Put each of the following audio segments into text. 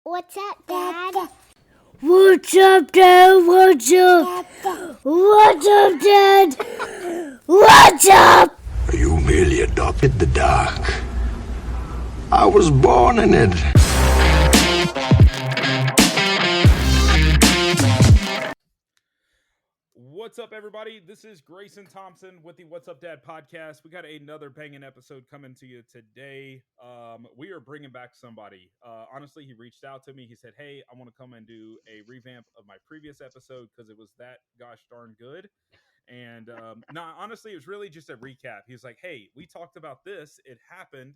What's up, Dad? What's up, Dad? What's up? What's up, Dad? What's up? You merely adopted the dark. I was born in it. What's up, everybody? This is Grayson Thompson with the What's Up Dad podcast. We got another banging episode coming to you today. We are bringing back somebody. Honestly, he reached out to me. He said, "Hey, I want to come and do a revamp of my previous episode because it was that gosh darn good." And honestly, it was really just a recap. He was like, "Hey, we talked about this. It happened.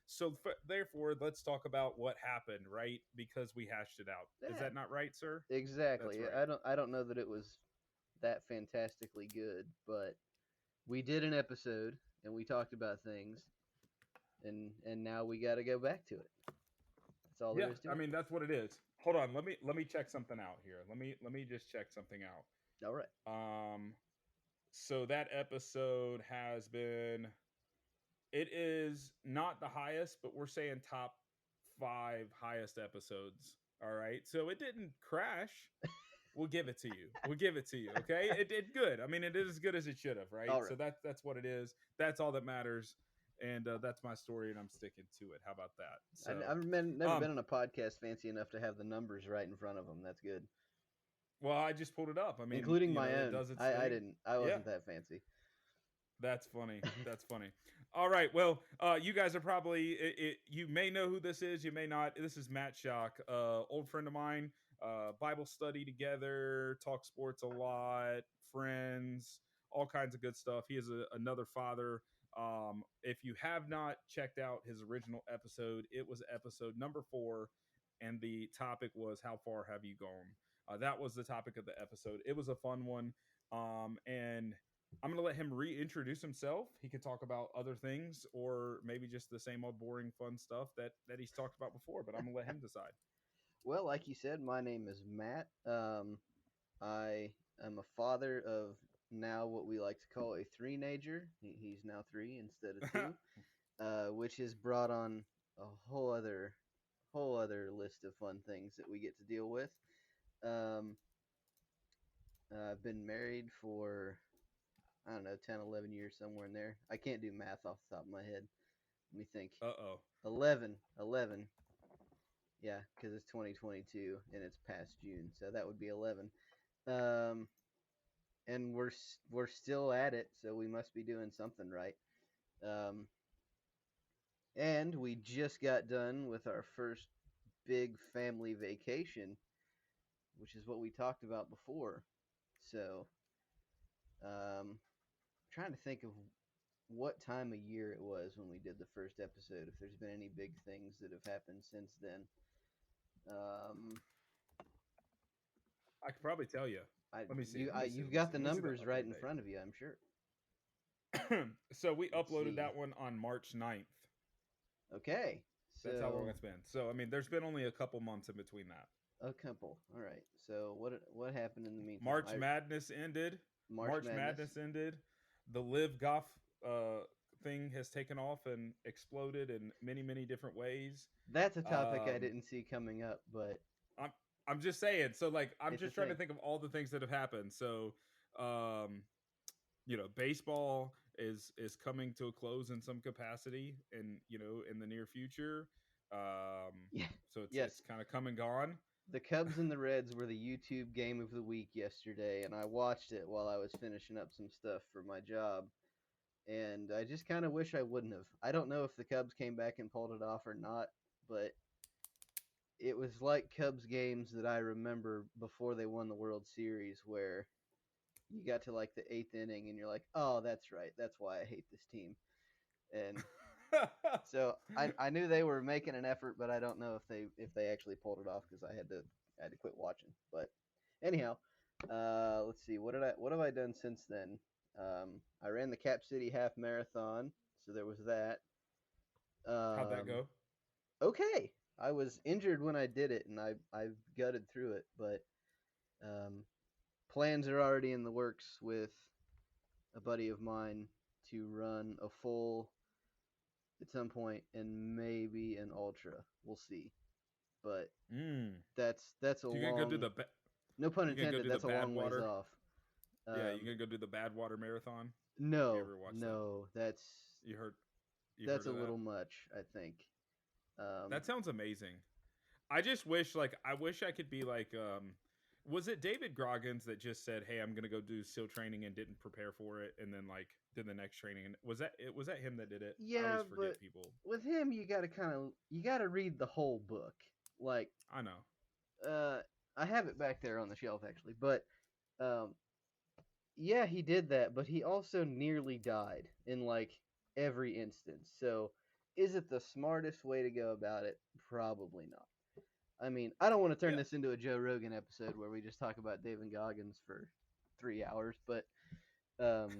So therefore, let's talk about what happened, right? Because we hashed it out. Is Yeah, that not right, sir?" exactly. That's right. I don't know that it was that fantastically good, but we did an episode and we talked about things, and now we got to go back to it. That's all there Yeah, is to I it. mean that's what it is. Hold on, let me check something out here. Let me just check something out. All right. So that episode has been. It is not the highest, but we're saying top 5 highest episodes. All right, so it didn't crash. We'll give it to you. We'll give it to you. Okay, it did good. I mean, it did as good as it should have. Right. All So right. that's what it is. That's all that matters. And that's my story, and I'm sticking to it. How about that? So, Never been on a podcast fancy enough to have the numbers right in front of them. That's good. well, I just pulled it up. I mean, Including my it own. does its I thing. didn't. I Yeah, wasn't that fancy. that's funny. That's funny. All right. Well, you guys are probably you may know who this is. You may not. This is Matt Shock, old friend of mine. Bible study together, talk sports a lot, friends, all kinds of good stuff. He is another father. If you have not checked out his original episode, it was episode number 4, and the topic was "How far have you gone?" That was the topic of the episode. It was a fun one, and I'm going to let him reintroduce himself. He could talk about other things or maybe just the same old boring fun stuff that he's talked about before, but I'm going to let him decide. Well, like you said, my name is Matt. I am a father of now what we like to call a three-nager. He's now 3 instead of 2. Which has brought on a whole other list of fun things that we get to deal with. Um, I've been married for I don't know 10, 11 years somewhere in there. I can't do math off the top of my head. Let me think. Uh-oh. 11. Yeah, because it's 2022 and it's past June, so that would be 11. Um, and we're still at it, so we must be doing something right. Um, and we just got done with our first big family vacation, which is what we talked about before. So, trying to think of what time of year it was when we did the first episode. If there's been any big things that have happened since then, um, I could probably tell you. Let me see. Let me see. you've Let me got see. the Let me see the numbers right in upload front of you. I'm sure. date. So we Let's uploaded see. that one on March 9th. Okay, That's how long so it's been. So, I mean, there's been only a couple months in between that. a couple. All right. So what happened in the meantime? March Madness ended. March March Madness. Madness ended. The Live Golf thing has taken off and exploded in many, many different ways. That's a topic I Um, didn't see coming up, but I'm I'm just saying. So like I'm it's a just trying to thing. think of all the things that have happened. So um baseball is coming to a close in some capacity and in the near future. Yeah. So it's Yes. it's kind of come and gone. The Cubs and the Reds were the YouTube game of the week yesterday, and I watched it while I was finishing up some stuff for my job. And I just kind of wish I wouldn't have. I don't know if the Cubs came back and pulled it off or not, but it was like Cubs games that I remember before they won the World Series where you got to like the 8th inning and you're like, "Oh, that's right. That's why I hate this team." And so I knew they were making an effort, but I don't know if they actually pulled it off because I had to quit watching. But anyhow, let's see what have I done since then? I ran the Cap City Half Marathon, so there was that. How'd that Um, go? okay, I was injured when I did it, and I gutted through it, but um, plans are already in the works with a buddy of mine to run a full at some point and maybe an ultra. We'll see. but Mm. that's a So you're gonna go do long, the no pun you gonna go intended, do the that's a long ways Badwater? off. Yeah, you Um, gonna go do the Badwater Marathon? Have you no, ever watched that? no, You heard you that's heard a of that? little much, I think. Um, That sounds amazing. I just wish I wish I could be like was it David Groggins that just said, "Hey, I'm going to go do SEAL training," and didn't prepare for it and then like did the next training, and was that him that did it? I yeah, always forget but people. with him, you gotta read the whole book. Like, I know. uh, I have it back there on the shelf actually, but um, yeah, he did that, but he also nearly died in like every instance. So, is it the smartest way to go about it? Probably not. I mean, I don't want to turn Yeah. this into a Joe Rogan episode where we just talk about David Goggins for 3 hours, but um,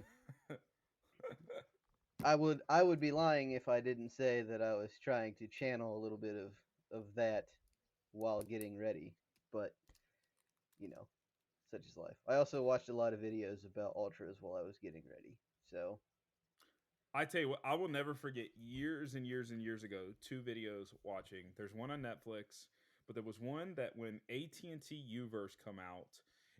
I would be lying if I didn't say that I was trying to channel a little bit of that while getting ready. But you know, such is life. I also watched a lot of videos about ultras while I was getting ready. So I tell you what, I will never forget years and years and years ago, two videos watching. There's one on Netflix, but there was one that when AT&T Uverse come out,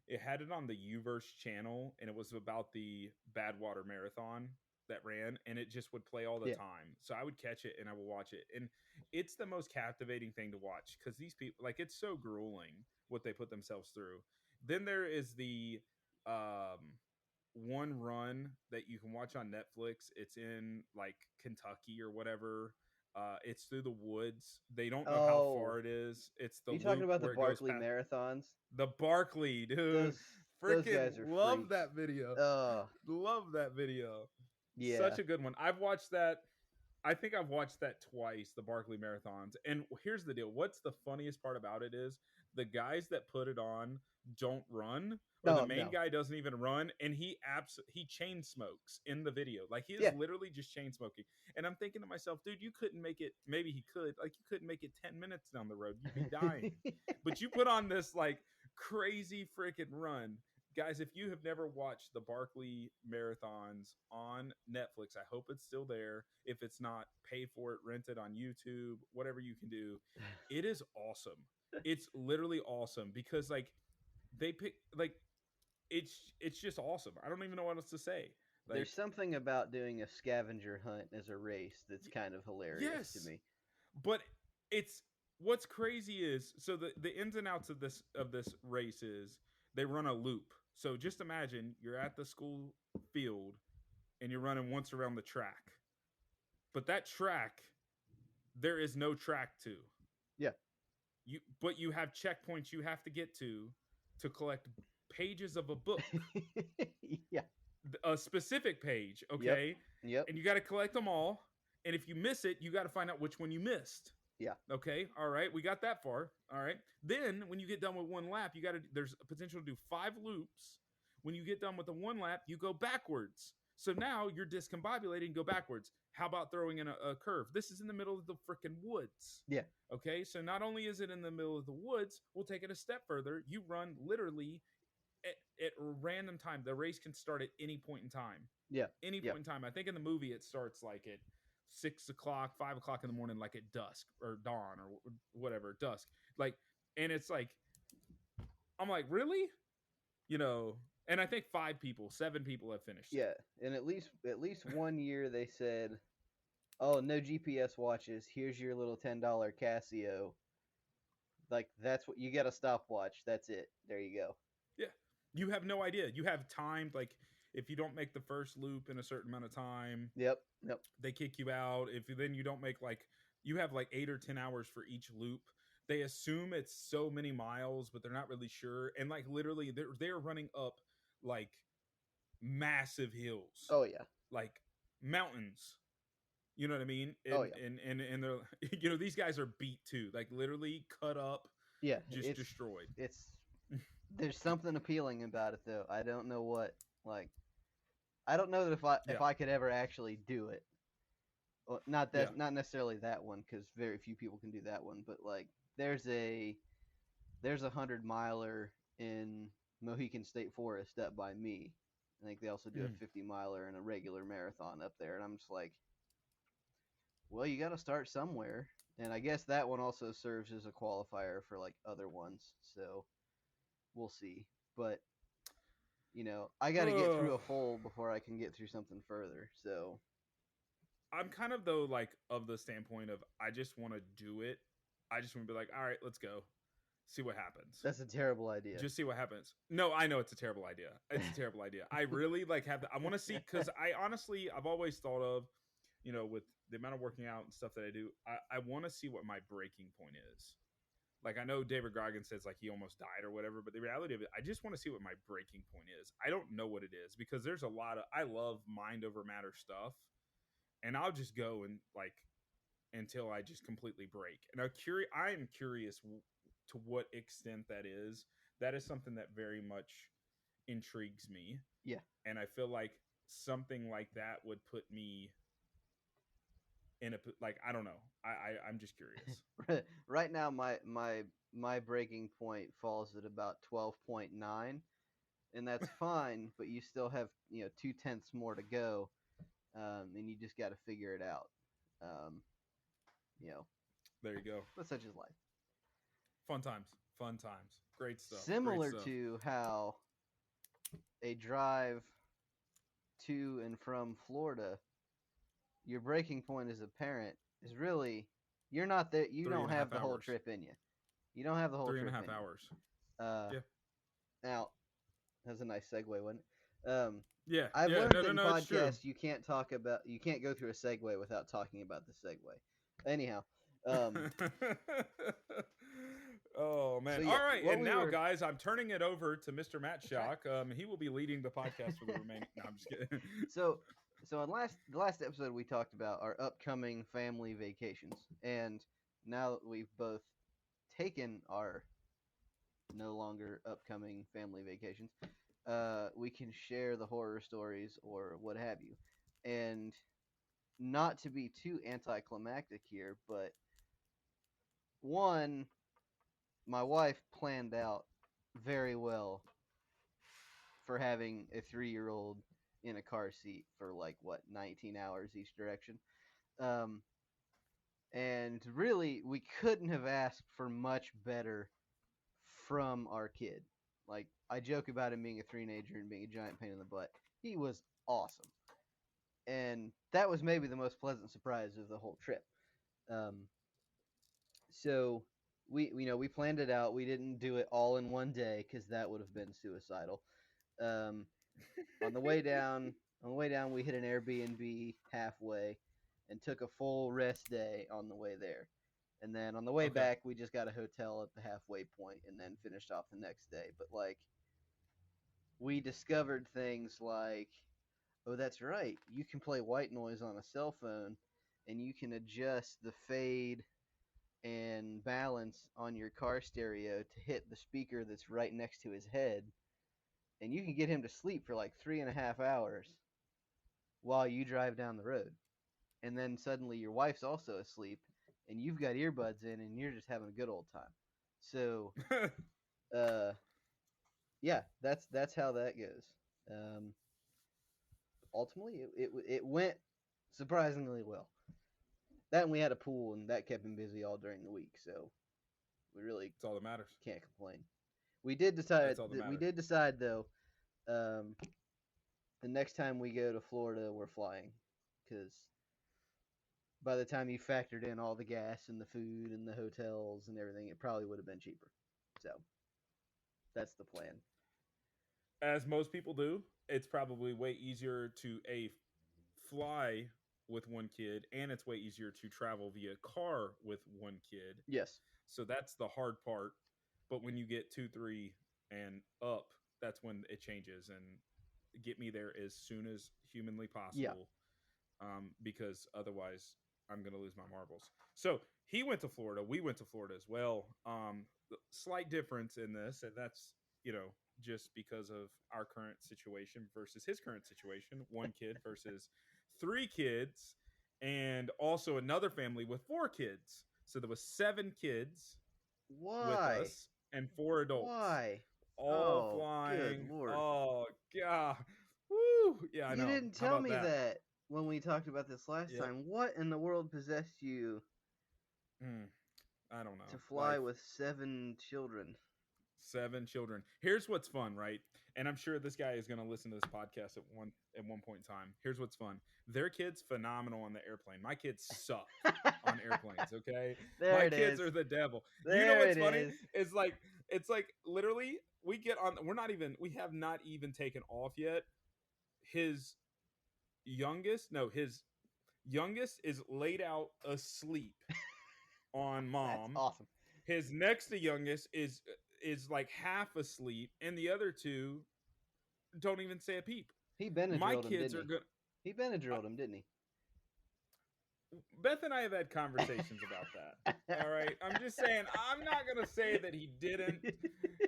it had it on the Uverse channel, and it was about the Badwater Marathon that ran, and it just would play all the yeah. time. So I would catch it and I would watch it, and it's the most captivating thing to watch because these people, like, it's so grueling what they put themselves through. Then there is the one run that you can watch on Netflix. It's in like Kentucky or whatever. It's through the woods. They don't know how Oh, far it is. It's the are you talking loop about the where it goes Barkley past marathons? the Barkley, dude. Those those Freaking guys are love freaks. that video. Oh, Love that video. yeah. Such a good one. I've watched that. I think I've watched that twice, the Barkley marathons. And here's the deal. What's the funniest part about it is the guys that put it on don't run, or the Oh main no. guy doesn't even run, and he chain smokes in the video. Like, he is Yeah. literally just chain smoking. And I'm thinking to myself, dude, you couldn't make it. Maybe he could. Like, you couldn't make it 10 minutes down the road. You'd be dying. But you put on this like crazy freaking run. Guys, if you have never watched the Barkley marathons on Netflix, I hope it's still there. If it's not, pay for it, rent it on YouTube, whatever you can do. It is awesome. It's literally awesome because like they pick like it's just awesome. I don't even know what else to say. Like, There's something about doing a scavenger hunt as a race that's kind of hilarious to yes, me. but it's what's crazy is so the ins and outs of this race is they run a loop. So just imagine you're at the school field and you're running once around the track. But that track, there is no track to. Yeah. But you have checkpoints you have to get to collect pages of a book, Yeah. a specific page, Yep. okay? Yep. And you got to collect them all. And if you miss it, you got to find out which one you missed. Yeah. Okay. All right. We got that far. All right. Then when you get done with one lap, there's a potential to do 5 loops. When you get done with the one lap, you go backwards. So now you're discombobulated and go backwards. How about throwing in a curve? This is in the middle of the freaking woods. Yeah. Okay. So not only is it in the middle of the woods, we'll take it a step further. You run literally at random time. The race can start at any point in time. Yeah. Any Yeah. point in time. I think in the movie it starts like at 6 o'clock, 5 o'clock in the morning, like at dusk or dawn or whatever, dusk. Like, and it's like, I'm like, really? And I think 7 people have finished it. Yeah. And at least one year they said, "Oh, no GPS watches. Here's your little $10 Casio." Like, that's what you get, a stopwatch. That's it. There you go. Yeah. You have no idea. You have timed, like, if you don't make the first loop in a certain amount of time, Yep. Yep. they kick you out. If then you don't make like you have like 8 or 10 hours for each loop. They assume it's so many miles, but they're not really sure. And like literally they're running up like massive hills, Oh yeah. like mountains. You know what I mean? Oh And yeah. and they're these guys are beat too, like literally cut up, Yeah. just destroyed. It's there's something appealing about it though. I don't know what, like, I don't know that if Yeah, I could ever actually do it. Well, yeah. not necessarily that one, because very few people can do that one. But like, there's a 100 miler in Mohican State Forest up by me. I think they also do Mm. a 50 miler and a regular marathon up there, and I'm just like, well, you got to start somewhere. And I guess that one also serves as a qualifier for like other ones. So we'll see. But I got to get through a full before I can get through something further. So I'm kind of though like of the standpoint of I just want to do it. I just want to be like, all right, let's go, see what happens. that's a terrible idea. Just see what happens. No, I know it's a terrible idea. It's a terrible idea. I really like have. I want to see because I've always thought of, with the amount of working out and stuff that I do, I want to see what my breaking point is. Like I know David Goggins says like he almost died or whatever, but the reality of it, I just want to see what my breaking point is. I don't know what it is because there's a lot of I love mind over matter stuff, and I'll just go and like until I just completely break. And I am curious to what extent that is. That is something that very much intrigues me. Yeah. And I feel like something like that would put me in a like I don't know. I'm just curious. Right now my breaking point falls at about 12.9, and that's fine, but you still have 0.2 more to go, and you just got to figure it out. Um, There you go. but such is life. Fun times. Great stuff. Similar Great stuff. to how a drive to and from Florida, your breaking point as a parent is really you're not there. You don't have the whole trip in you. You don't have the whole 3.5 hours. Yeah. Now, that's a nice segue, wasn't it? Yeah. I've learned that in podcasts you can't you can't go through a segue without talking about the segue. Anyhow, oh man! So, yeah, All right, and now, were... guys, I'm turning it over to Mr. Matt Shock. He will be leading the podcast for the remaining. No, I'm just kidding. So in the last episode, we talked about our upcoming family vacations, and now that we've both taken our no longer upcoming family vacations, we can share the horror stories or what have you. And not to be too anticlimactic here, but one, my wife planned out very well for having a 3-year-old in a car seat for 19 hours each direction. And really, we couldn't have asked for much better from our kid. Like, I joke about him being a teenager and being a giant pain in the butt. He was awesome. And that was maybe the most pleasant surprise of the whole trip. So we planned it out. We didn't do it all in one day because that would have been suicidal. On the way down, we hit an Airbnb halfway, and took a full rest day on the way there. And then on the way back, we just got a hotel at the halfway point, and then finished off the next day. But we discovered things like, oh, that's right, you can play white noise on a cell phone, and you can adjust the fade and balance on your car stereo to hit the speaker that's right next to his head, and you can get him to sleep for 3.5 hours while you drive down the road. And then suddenly your wife's also asleep, and you've got earbuds in, and you're just having a good old time. So, yeah, that's how that goes. Ultimately, it went surprisingly well. That, and we had a pool, and that kept him busy all during the week. So we really That's all that matters. Can't complain. We did decide. Though, the next time we go to Florida, we're flying, because by the time you factored in all the gas and the food and the hotels and everything, it probably would have been cheaper. So that's the plan. As most people do, it's probably way easier to fly with one kid, and it's way easier to travel via car with one kid. Yes. So that's the hard part. But when you get 2, 3, and up, that's when it changes. And get me there as soon as humanly possible. Yeah. Because otherwise I'm going to lose my marbles. So he went to Florida. We went to Florida as well. Slight difference in this, and that's, just because of our current situation versus his current situation. 1 kid versus 3 kids, and also another family with 4 kids. So there was 7 kids with us and 4 adults. Why? All flying. Good Lord. Oh, God. Woo. Yeah, I know. You didn't tell me that when we talked about this last time. What in the world possessed you Mm, I don't know. To fly Life. with 7 children. 7 children. Here's what's fun, right? And I'm sure this guy is going to listen to this podcast at one point in time. Here's what's fun. Their kids phenomenal on the airplane. My kids suck on airplanes, okay? There My it kids is. are the devil. You know There what's it funny? is. It's like literally we get on we have not even taken off yet. His his youngest is laid out asleep on That's mom. awesome. His next to youngest is like half asleep, and the other two don't even say a peep. He My Benadrylled him, kids didn't are he? good. He Benadrylled him, didn't he? Beth and I have had conversations about that. All right, I'm just saying. I'm not gonna say that he didn't.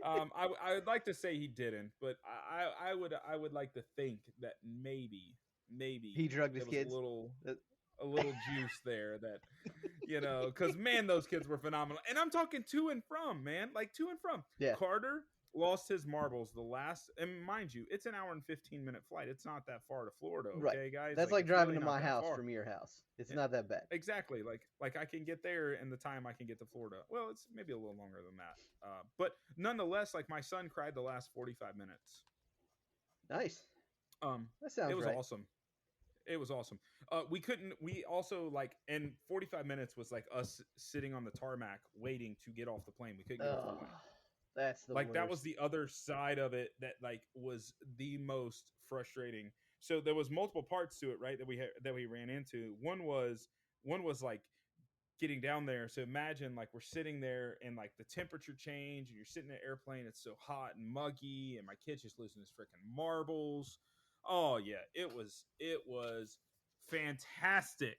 I would like to say he didn't, but I would like to think that maybe He drugged his there was kids. a little juice there that because man, those kids were phenomenal. And I'm talking to and from, man, like to and from. Yeah. Carter lost his marbles the last, and mind you, it's an hour and 15-minute flight. It's not that far to Florida, Right. okay, guys? That's like it's driving really to not my that house far. from your house. It's Yeah, not that bad. exactly. Like I can get there in the time I can get to Florida. Well, it's maybe a little longer than that. But nonetheless, like my son cried the last 45 minutes. Nice. That It sounds was right. awesome. It was awesome. We also like, and 45 minutes was like us sitting on the tarmac waiting to get off the plane. We couldn't get off the Oh, plane. that's the Like worst. that was the other side of it that like was the most frustrating. So there was multiple parts to it, right? That we ran into. One was like getting down there. So imagine like we're sitting there and like the temperature change and you're sitting in an airplane. It's so hot and muggy, and my kid's just losing his freaking marbles. Oh yeah, it was fantastic,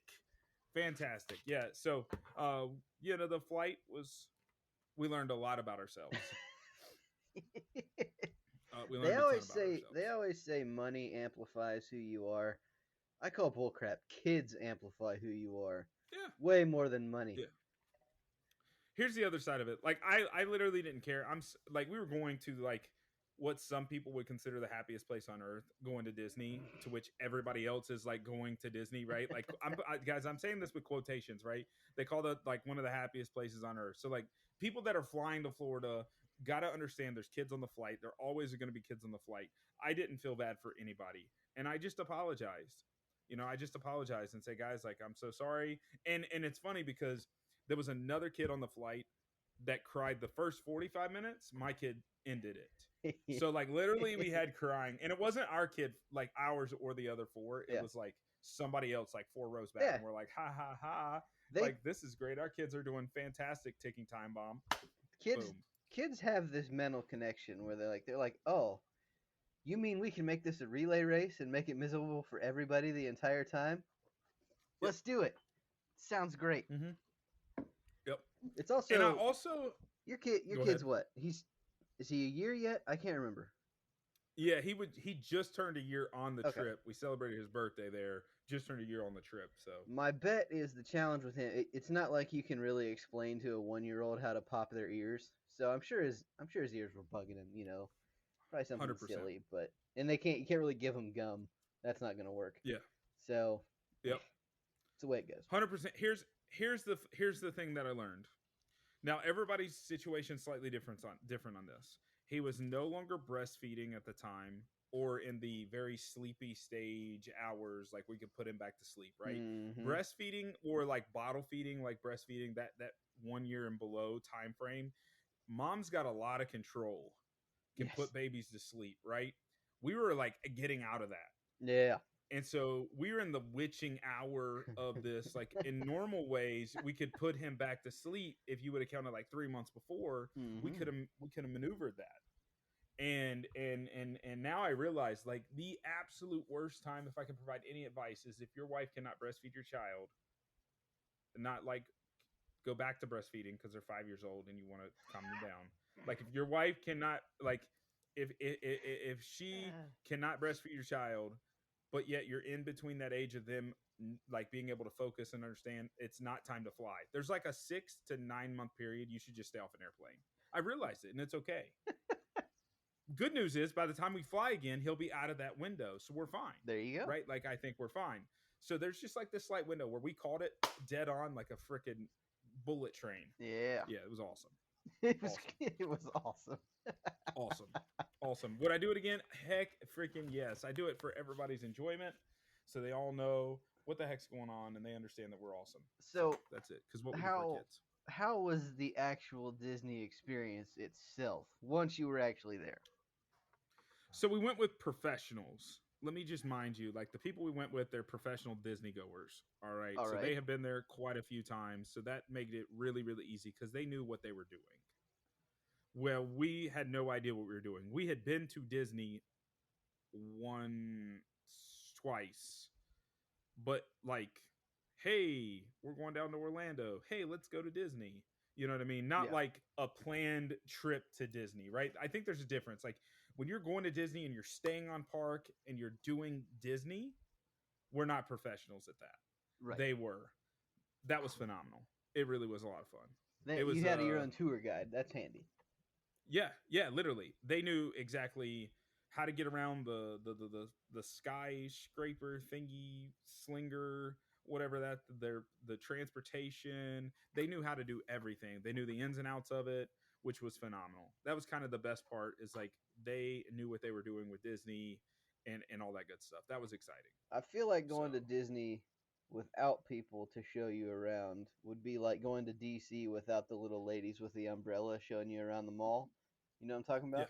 fantastic. Yeah. So the flight was. We learned a lot about ourselves. We learned a ton about ourselves. They always say money amplifies who you are. I call bullcrap. Kids amplify who you are. Yeah. Way more than money. Yeah. Here's the other side of it. Like I literally didn't care. Like we were going to like what some people would consider the happiest place on earth, going to Disney, to which everybody else is like going to Disney, right? Like guys, I'm saying this with quotations, right? They call it like one of the happiest places on earth. So like people that are flying to Florida got to understand there's kids on the flight. There always are going to be kids on the flight. I didn't feel bad for anybody, and I just apologized. I just apologized and say, guys, like I'm so sorry. And it's funny because there was another kid on the flight that cried the first 45 minutes. My kid ended it. So like literally we had crying, and it wasn't our kid, like ours or the other four. It was like somebody else, like 4 rows back. Yeah. And we're like, ha ha ha. They, like this is great. Our kids are doing fantastic ticking time bomb. kids Boom. kids have this mental connection where they're like, oh, you mean we can make this a relay race and make it miserable for everybody the entire time? Yep. Let's do it. Sounds great. Mm-hmm. Yep. It's also, and I also your Go kid's ahead. what? Is he a year yet? I can't remember. Yeah, he just turned a year on the Okay. trip. We celebrated his birthday there. Just turned a year on the trip. So My bet is the challenge with him. It's not like you can really explain to a 1-year-old how to pop their ears. So I'm sure his ears were bugging him. Probably something 100%. silly, but you can't really give him gum. That's not gonna work. Yeah. So Yep. it's the way it goes. 100%. Here's the thing that I learned. Now everybody's situation is slightly different on this. He was no longer breastfeeding at the time, or in the very sleepy stage hours, like we could put him back to sleep, right? Mhm. Breastfeeding or like bottle feeding, like breastfeeding, that 1 year and below time frame, mom's got a lot of control, can Yes. put babies to sleep, right? We were like getting out of that. Yeah. And so we were in the witching hour of this. Like in normal ways, we could put him back to sleep. If you would have counted like 3 months before, we Mhm. could have maneuvered that. And now I realize like the absolute worst time, if I can provide any advice, is if your wife cannot breastfeed your child, not like go back to breastfeeding because they're 5 years old and you want to calm them down. Like if your wife cannot, like if she cannot breastfeed your child, but yet you're in between that age of them like being able to focus and understand it's not time to fly. There's like a 6 to 9 month period you should just stay off an airplane. I realized it, and it's okay. Good news is by the time we fly again, he'll be out of that window, so we're fine. There you go. Right? Like I think we're fine. So there's just like this slight window where we called it dead on, like a freaking Bullet Train. Yeah. Yeah, it was awesome. It was Awesome. it was awesome. Awesome. Awesome. Would I do it again? Heck freaking yes. I do it for everybody's enjoyment so they all know what the heck's going on and they understand that we're awesome. So So that's it. Because what we do for how kids. how was the actual Disney experience itself once you were actually there? So we went with professionals. Let me just mind you, like the people we went with, they're professional Disney goers. All right. All So right. they have been there quite a few times. So that made it really, really easy because they knew what they were doing. Well, we had no idea what we were doing. We had been to Disney once, twice, but like, hey, we're going down to Orlando. Hey, let's go to Disney. You know what I mean? Not Yeah. like a planned trip to Disney, right? I think there's a difference. Like when you're going to Disney and you're staying on park and you're doing Disney, we're not professionals at that. Right. They were. That was phenomenal. It really was a lot of fun. It That was you had your own tour guide. That's handy. yeah, literally. They knew exactly how to get around the skyscraper thingy slinger, whatever that the transportation. They knew how to do everything. They knew the ins and outs of it, which was phenomenal. That was kind of the best part is like they knew what they were doing with Disney and all that good stuff. That was exciting. I feel like So going to Disney without people to show you around would be like going to DC without the little ladies with the umbrella showing you around the mall. You know what I'm talking yeah, about?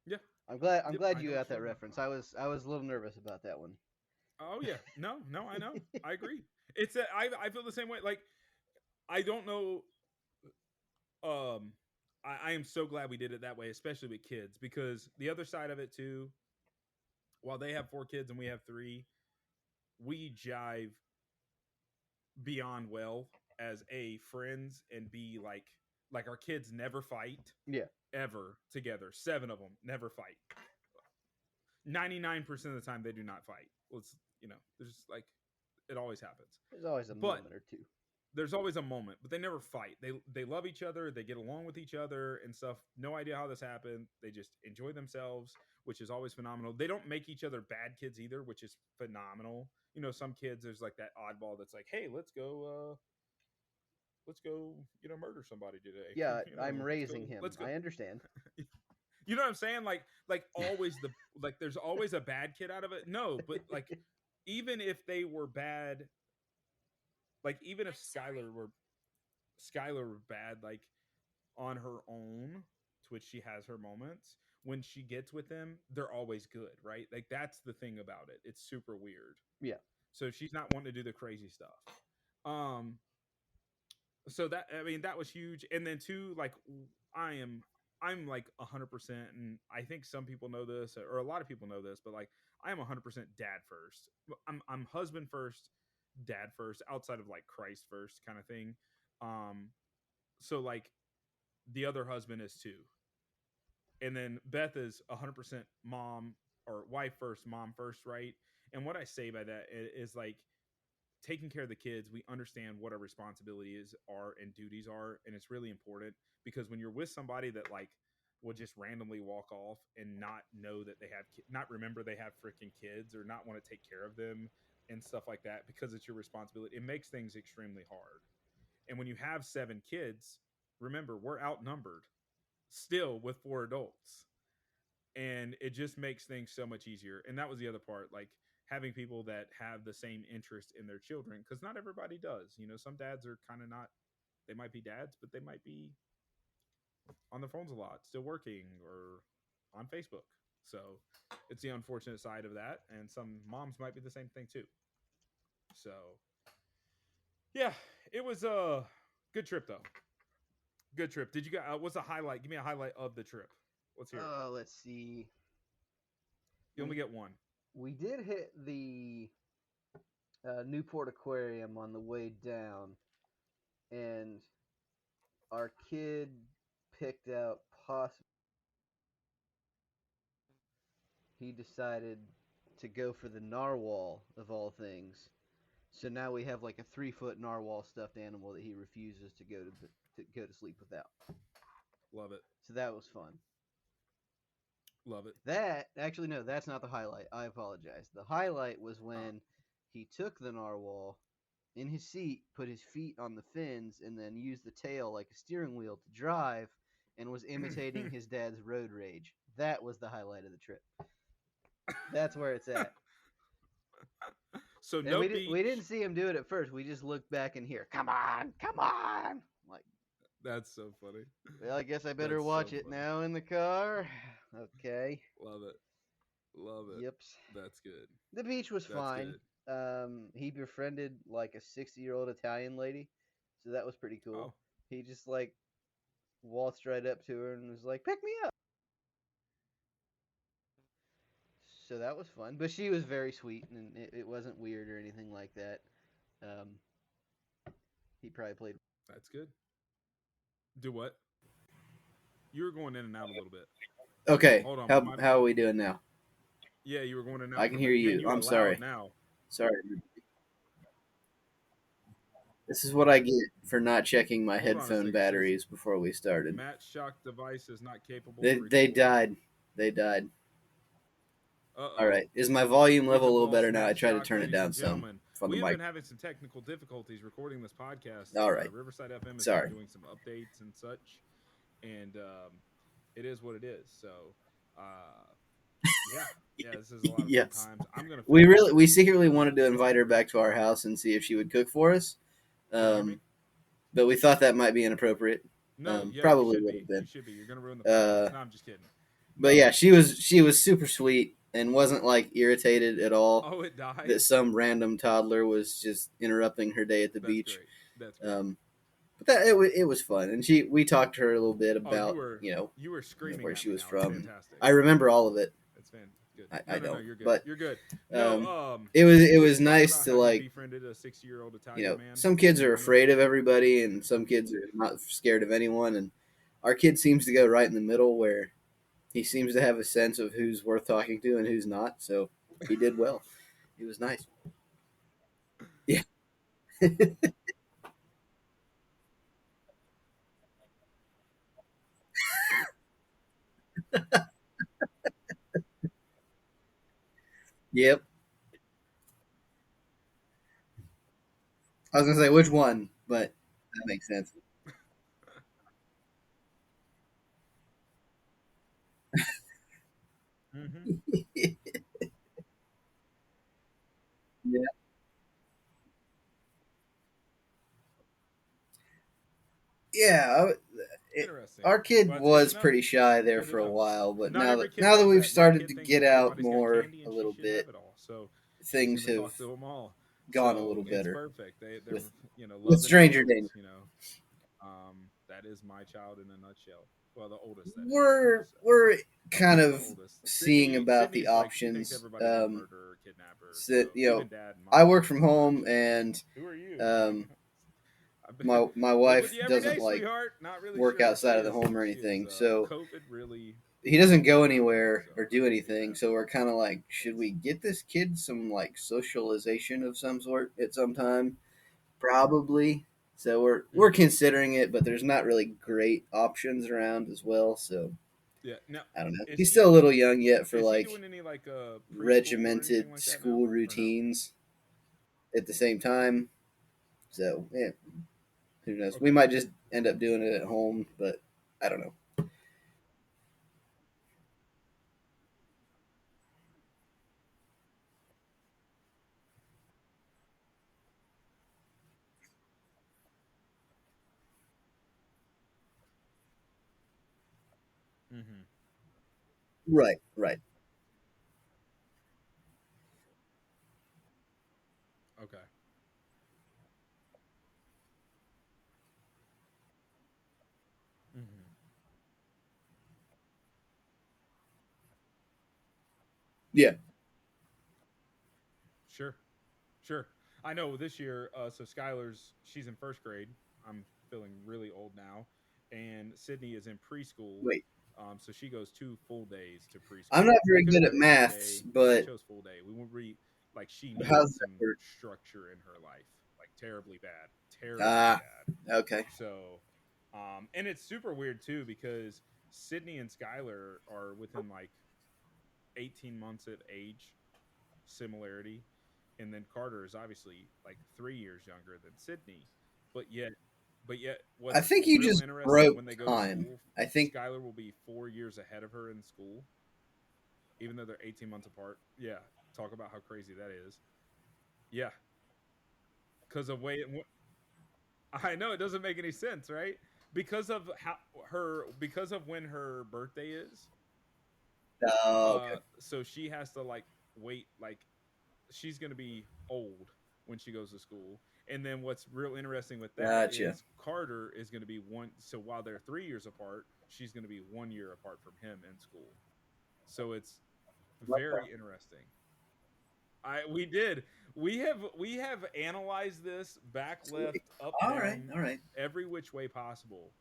yeah, I'm yep. glad I you know what got you're that talking about. reference. I was a little nervous about that one. Oh yeah, no, I know. I agree. I feel the same way. Like I don't know. Um, I am so glad we did it that way, especially with kids, because the other side of it too. While they have 4 kids and we have 3, we jive beyond well as a friends and be like our kids never fight Yeah. ever together. 7 of them never fight. 99% of the time they do not fight. Let's there's just like it always happens. There's always a But moment or two. there's always a moment, but they never fight. They love each other, they get along with each other and stuff. No idea how this happened. They just enjoy themselves, which is always phenomenal. They don't make each other bad kids either, which is phenomenal. Some kids there's like that oddball that's like, "Hey, let's go, murder somebody today." Yeah, I'm Let's raising go. him. Let's go. I understand. You know what I'm saying? Like always there's always a bad kid out of it. No, but like even if they were bad, like even if Skylar were bad, like on her own, to which she has her moments. When she gets with them, they're always good, right? Like that's the thing about it. It's super weird. Yeah. So she's not wanting to do the crazy stuff. Um, so that I mean that was huge. And then too, like I am I'm like 100%, and I think some people know this, or a lot of people know this, but like I am 100% dad first. I'm husband first, dad first, outside of like Christ first kind of thing. So like the other husband is too, and then Beth is 100% mom or wife first, mom first, right? And what I say by that is like taking care of the kids. We understand what our responsibilities are and duties are, and it's really important because when you're with somebody that like will just randomly walk off and not know that they have not remember they have freaking kids or not want to take care of them and stuff like that because it's your responsibility, it makes things extremely hard. And when you have 7 kids, remember we're outnumbered still with 4 adults, and it just makes things so much easier. And that was the other part, like having people that have the same interest in their children, because not everybody does. Some dads are kind of not, they might be dads but they might be on their phones a lot, still working or on Facebook. So it's the unfortunate side of that, and some moms might be the same thing too. So yeah, it was a good trip though. Good trip. Did you guys what's a highlight? Give me a highlight of the trip. Let's hear it. Let's see. You only We get one. we did hit the Newport Aquarium on the way down, and our kid picked out possibly. He decided to go for the narwhal of all things. So now we have like a 3-foot narwhal stuffed animal that he refuses to go to sleep without. Love it. So that was fun. Love it. That actually no, that's not the highlight. I apologize. The highlight was when he took the narwhal in his seat, put his feet on the fins, and then used the tail like a steering wheel to drive, and was imitating his dad's road rage. That was the highlight of the trip. That's where it's at. So And no we didn't beach. see him do it at first. We just looked back and hear, "Come on, come on!" Like, That's so funny. well, I guess I better That's so watch it funny. now in the car. Okay. Love it. Love it. Yep. That's good. The beach was That's fine. good. He befriended like a 60-year-old Italian lady, so that was pretty cool. Oh, He just like waltzed right up to her and was like, "Pick me up." So that was fun, but she was very sweet and it wasn't weird or anything like that. Um, he probably played. that's good. Do what? You were going in and out a little bit. Okay, Hold on. how are we doing now? Yeah, you were going in and out I for can a hear minute. Yeah, you. you are I'm loud sorry. now. Sorry. This is what I get for not checking my Hold on a headphone second. It says batteries before we started. Matt Shock device is not capable They of they recording. died. They died. All Uh-oh. right. Is my volume We level a have little lost better now? I Matt tried to Shock, turn it ladies down and some gentlemen. from the We have mic. been having some technical difficulties recording this podcast. All right. Riverside FM has Sorry. been doing some updates and such, and it is what it is. So, uh, yeah, this is a lot of Yes. fun times. I'm gonna. We secretly wanted to invite her back to our house and see if she would cook for us. Can you hear me? But we thought that might be inappropriate. No, yeah, Probably you should would be. have been. You should be. You're gonna ruin the podcast. Uh, No, I'm just kidding. But yeah, she was super sweet and wasn't like irritated at all Oh, it died. that some random toddler was just interrupting her day at the That's beach. great. That's great. But that it was fun, and we talked to her a little bit about you were screaming where at she me was now. from. It's fantastic. I remember all of it. That's good. I No, don't, you're good. but You're good. No, it you was talking nice about to how you like befriended a 60-year-old Italian man. some kids are Remember? afraid of everybody, and some kids are not scared of anyone, and our kid seems to go right in the middle where he seems to have a sense of who's worth talking to and who's not. So he did well. It was nice. Yeah. Yep. I was gonna say which one, but that makes sense. Mm-hmm. Yeah. Yeah. Interesting. Our kid Well, that's good was to know. pretty shy there Good to for a know. while, but Not every kid now that does we've that. My started kid to thinks get that out everybody's got more candy a and she little should bit, have it all. So she's things gonna have talk to them all. gone a So little it's better perfect. They're with love and stranger innocence. danger. That is my child in a nutshell. Well, the oldest that is. So We're kind the of oldest. seeing about the Sydney's like she thinks options. everybody's a murderer, or kidnapper. So, So even dad and I mom work are from like, oh, home, actually, and who are you? um, I've been, my been with wife you every doesn't day, like sweetheart. Not really work sure if outside of the home or she is. anything. So COVID really he doesn't go messed her up. anywhere So or I do feel anything. bad So for we're her. kind of like, should we get this kid some like socialization of some sort at some time? Probably. So we're Mhm. considering it, but there's not really great options around as well. So Yeah. Now, I don't know. is He's still a he little young yet for is he like doing any like preschool or anything regimented like that now, school or no? routines at the same time. So yeah, who knows? We Okay. might just end up doing it at home, but I don't know. Mm-hmm. Right, right. Okay. Mm-hmm. Yeah, Sure. Sure. I know this year. So Skylar's she's in first grade. I'm feeling really old now, and Sydney is in preschool. wait. So she goes 2 full days to I'm preschool. not We very could have good at did half maths, day, but she but chose full day. We were like she needed how's that some work? structure in her life, like terribly bad, terribly Ah, bad. okay. So, and it's super weird too because Sydney and Skylar are within like 18 months of age similarity, and then Carter is obviously like 3 years younger than Sydney, but yet, I what's think you real just interesting broke when they go to time. school, I think Skylar will be 4 years ahead of her in school, even though they're 18 months apart. Yeah, talk about how crazy that is. Yeah, because of way I know it doesn't make any sense, right? Because of how because of when her birthday is. okay, So she has to like wait, like she's going to be old when she goes to school. And then what's real interesting with that gotcha. is Carter is going to be one. So while they're 3 years apart, she's going to be 1 year apart from him in school. So it's very interesting. I we have analyzed this back, left, Sweet. up, All right, down, all right. every which way possible.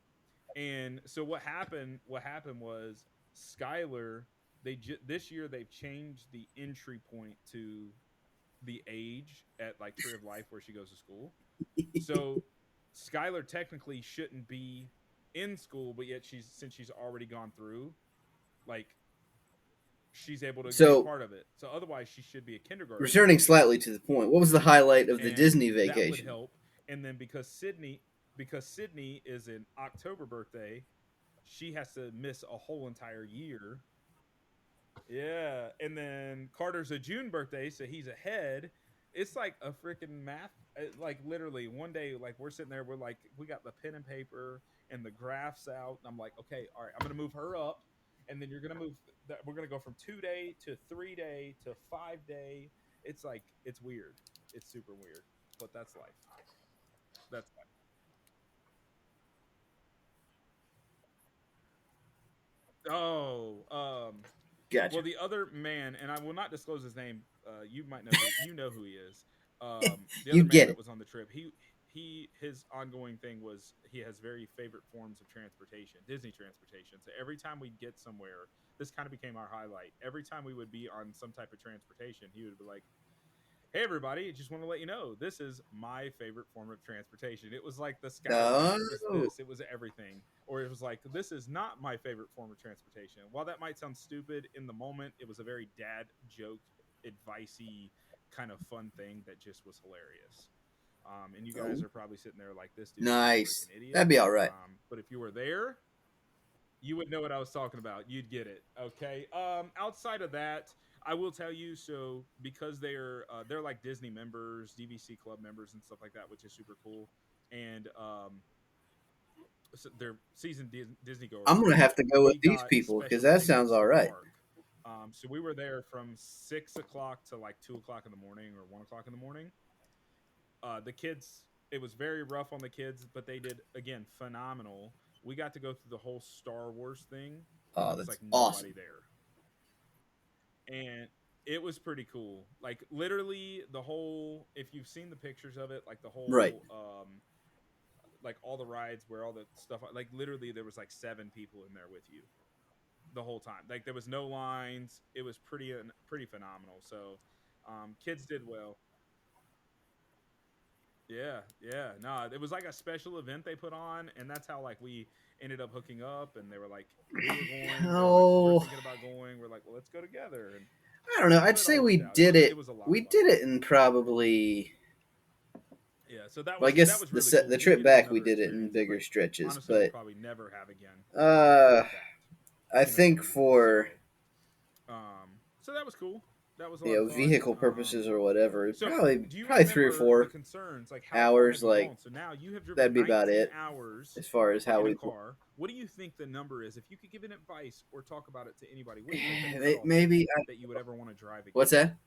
And so what happened? What happened was Skylar. This year they've changed the entry point to the age at like Tree of Life where she goes to school. So Skylar technically shouldn't be in school, but yet since she's already gone through, like she's able to be a So, part of it. So otherwise she should be a kindergartner returning next year. slightly to the point, what was the highlight of the And Disney that would vacation? help. And then because Sydney is an October birthday, she has to miss a whole entire year. Yeah, and then Carter's a June birthday, so he's ahead. It's like a freaking math. Like literally, one day, like we're sitting there, we're like, we got the pen and paper and the graphs out. And I'm like, okay, all right, I'm gonna move her up, and then you're gonna move. We're gonna go from 2 day to 3 day to 5 day. It's like it's weird. It's super weird, but that's life. That's life. Oh, well, Gotcha. the other man, and I will not disclose his name. You might know you know who he is. The You other man get that it. was on the trip, his ongoing thing was he has very favorite forms of transportation, Disney transportation. So every time we get somewhere, this kind of became our highlight. Every time we would be on some type of transportation, he would be like, "Hey, everybody! Just want to let you know this is my favorite form of transportation." It was like the Skyliner. It was Oh, this. It was everything. Or it was like, "This is not my favorite form of transportation." While that might sound stupid in the moment, it was a very dad joke, advicey kind of fun thing that just was hilarious. And you guys oh, are probably sitting there like, "This dude is a nice. freaking idiot." That'd be all right. But if you were there, you would know what I was talking about. You'd get it. Okay. Outside of that, I will tell you. So because they're like Disney members, DVC club members, and stuff like that, which is super cool. And so they're seasoned Disney I'm goers. gonna have to go with We these got people because special that sounds tickets to all the right. park. So we were there from 6 o'clock to like 2 o'clock in the morning or 1 o'clock in the morning. The kids, it was very rough on the kids, but they did again phenomenal. We got to go through the whole Star Wars thing, and Oh, there was that's like nobody awesome. there, and it was pretty cool. Like literally the whole, if you've seen the pictures of it, like the Right. whole like all the rides where all the stuff, like literally there was like 7 people in there with you the whole time. Like there was no lines. It was pretty phenomenal. So kids did well. Yeah, yeah. No, it was like a special event they put on, and that's how like we ended up hooking up. And they were like, we were going. They were like, we're Oh, thinking about going. We're like, well, let's go together. And I don't know. I'd so it say all we worked out. It did was it it. was a lot of We fun. did it in probably. Yeah. So Well, I that guess was really cool. the Didn't trip get back we another did it in experience, bigger but stretches, honestly, we'll but probably never have again uh, with that. I You know what I think mean? for So that was cool. That was a lot of fun. vehicle purposes or whatever, So do you probably 3 or remember the 4 concerns? Like, how far have hours. you Like gone? So now you have driven that'd be about 19 it hours as far as how in a we. car. What do you think the number is? If you could give an advice or talk about it to anybody, what do you think the cutoff Maybe is that you would ever want to drive what's again? that?